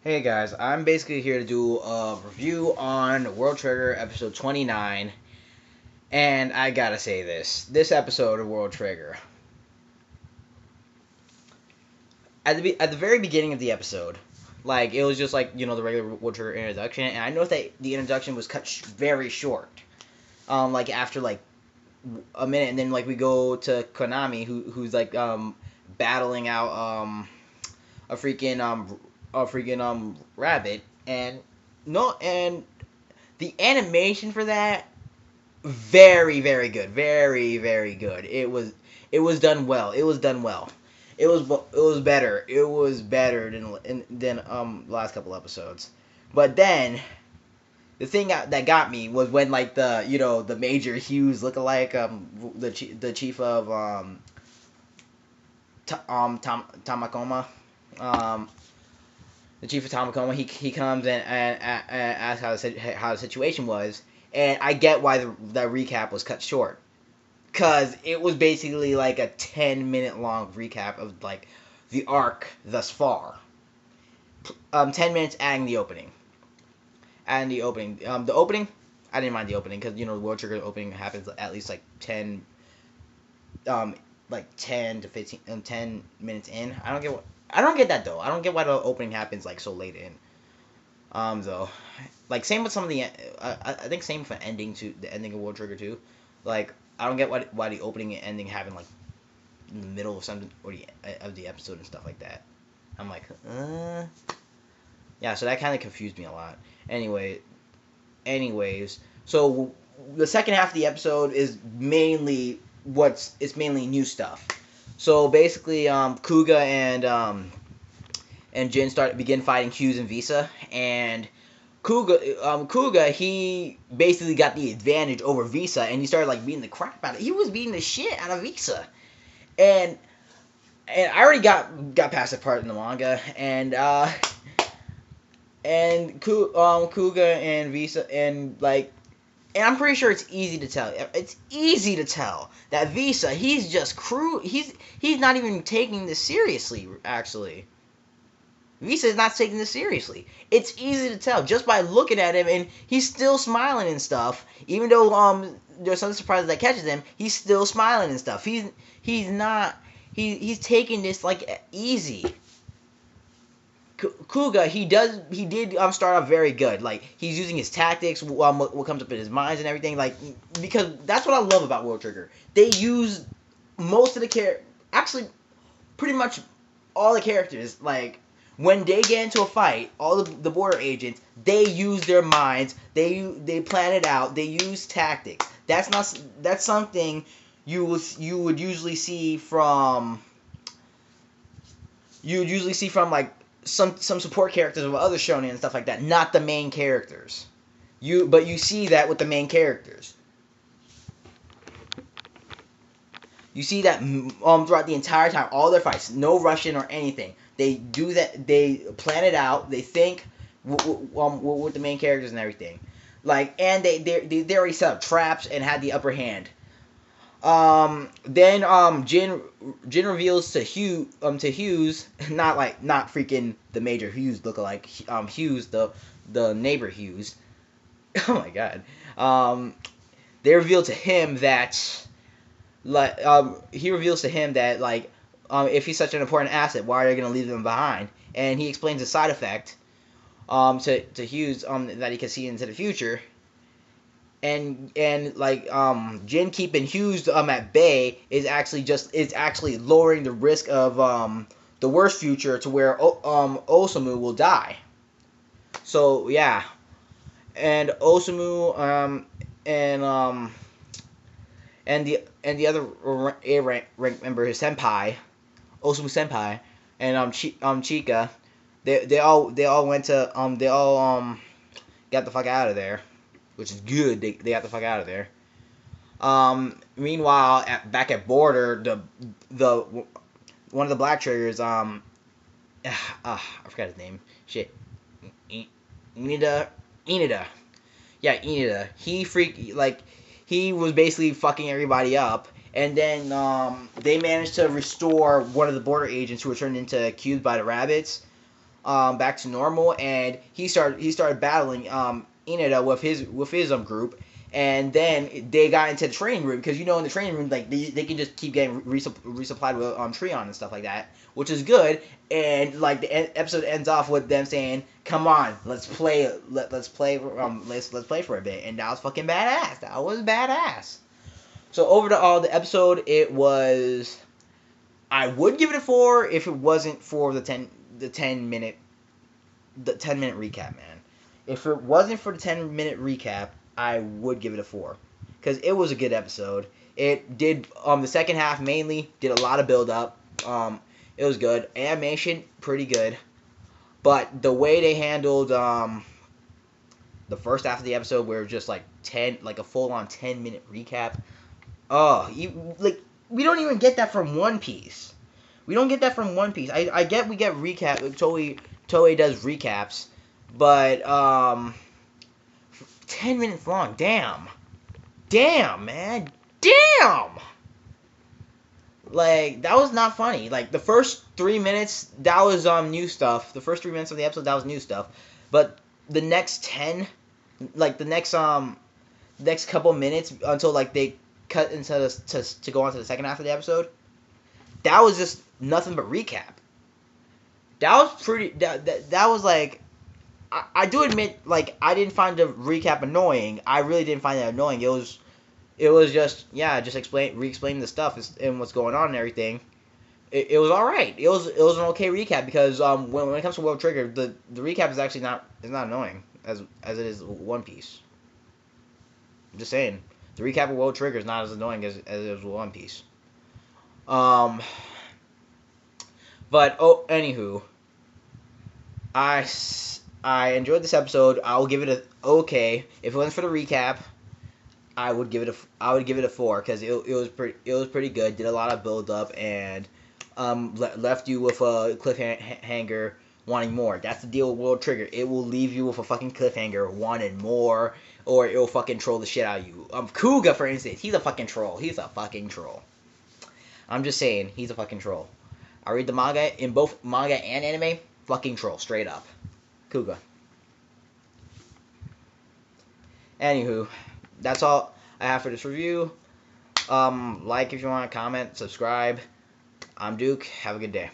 Hey guys, I'm basically here to do a review on World Trigger episode 29, and I gotta say this episode of World Trigger, at the very beginning of the episode, like, it was just like, the regular World Trigger introduction, and I noticed that the introduction was cut very short, like, after, like, a minute, and then, like, we go to Konami, who's, like, battling out, a freaking rabbit, and no, and the animation for that, very, very good, very, very good. It was done well. It was better. It was better than last couple episodes. But then the thing that got me was when, like, the Major Hughes lookalike, the chief of Tamakoma, um the chief of Tamakoma, he comes and asks how the situation was, and I get why the recap was cut short, because it was basically like a 10-minute long recap of, like, the arc thus far. 10 minutes adding the opening. The opening, I didn't mind the opening, because the World Trigger opening happens at least like 10 to 15, 10 minutes in. I don't get that, though. I don't get why the opening happens, like, so late in. Though, like, same with some of the, I think same for the ending of World Trigger 2. Like, I don't get why the opening and ending happen, like, in the middle of something, or of the episode and stuff like that. I'm like, yeah, so that kind of confused me a lot. Anyways, so the second half of the episode is mainly new stuff. So basically, Kuga and Jin begin fighting Hughes and Visa, and Kuga, he basically got the advantage over Visa, and he started, like, beating the crap out of it. He was beating the shit out of Visa, and I already got past that part in the manga, and Kuga and Visa, and, like, and I'm pretty sure it's easy to tell. It's easy to tell that Visa, he's just he's not even taking this seriously, actually. Visa is not taking this seriously. It's easy to tell just by looking at him, and he's still smiling and stuff. Even though there's some surprises that catches him, he's still smiling and stuff. He's taking this, like, easy. Kuga, he did start off very good. Like, he's using his tactics, what comes up in his minds and everything. Like, because that's what I love about World Trigger. They use most of the actually, pretty much all the characters. Like, when they get into a fight, all the border agents, they use their minds. They plan it out. They use tactics. That's something you would usually see from like some support characters of other shonen and stuff like that, not the main characters. But you see that with the main characters. You see that throughout the entire time, all their fights, no rushing or anything. They do that. They plan it out. They think with the main characters and everything. Like, and they already set up traps and had the upper hand. Then Jin reveals to Hughes, not freaking the Major Hughes lookalike, Hughes, the neighbor Hughes. Oh my god. They reveal to him that, like, he reveals to him that, like, if he's such an important asset, why are they gonna leave him behind? And he explains the side effect to Hughes, that he can see into the future. And like, Jin keeping Hughes at bay is actually lowering the risk of the worst future, to where Osamu will die. So yeah, and Osamu and the other A rank member, his senpai, Osamu senpai, and Chika, they all went to got the fuck out of there, which is good. They got the fuck out of there. Meanwhile, back at border, the one of the black triggers, I forgot his name. Shit, Inida. Yeah, Inida. He was basically fucking everybody up, and then they managed to restore one of the border agents who were turned into cubes by the rabbits. back to normal, and he started battling Inada with his group, and then they got into the training room because in the training room like they can just keep getting resupplied with Treon and stuff like that, which is good. And like the episode ends off with them saying, "Come on, let's play, let's play, let's play for a bit," and that was fucking badass. That was badass. So overall, the episode, it was, I would give it a 4 if it wasn't for the 10 minute recap, man. If it wasn't for the 10-minute recap, I would give it a 4 because it was a good episode. It did the second half mainly did a lot of build up. It was good. Animation pretty good, but the way they handled the first half of the episode, where it was just like a full on 10-minute recap. Oh, we don't even get that from One Piece. We don't get that from One Piece. I get we get recap. Toei does recaps, but 10 minutes long. Damn, man, damn. Like, that was not funny. Like, the first 3 minutes, that was new stuff. The first 3 minutes of the episode, that was new stuff. But the next 10, like the next couple minutes until like they cut into to go on to the second half of the episode, that was just nothing but recap. That was pretty. That was like, I do admit, like, I didn't find the recap annoying. I really didn't find it annoying. It was just, yeah, just re-explaining the stuff and what's going on and everything. It was all right. It was an okay recap because when it comes to World Trigger, the recap is actually not annoying as it is One Piece. I'm just saying, the recap of World Trigger is not as annoying as it is One Piece. But anywho, I enjoyed this episode. I will give it a okay. If it wasn't for the recap, I would give it a 4 because it was pretty good. Did a lot of build up and left you with a cliffhanger wanting more. That's the deal with World Trigger. It will leave you with a fucking cliffhanger wanting more, or it will fucking troll the shit out of you. Kuga, for instance, he's a fucking troll. I'm just saying, he's a fucking troll. I read the manga, in both manga and anime, fucking troll, straight up. Kuga. Anywho, that's all I have for this review. Like if you want, comment, subscribe. I'm Duke. Have a good day.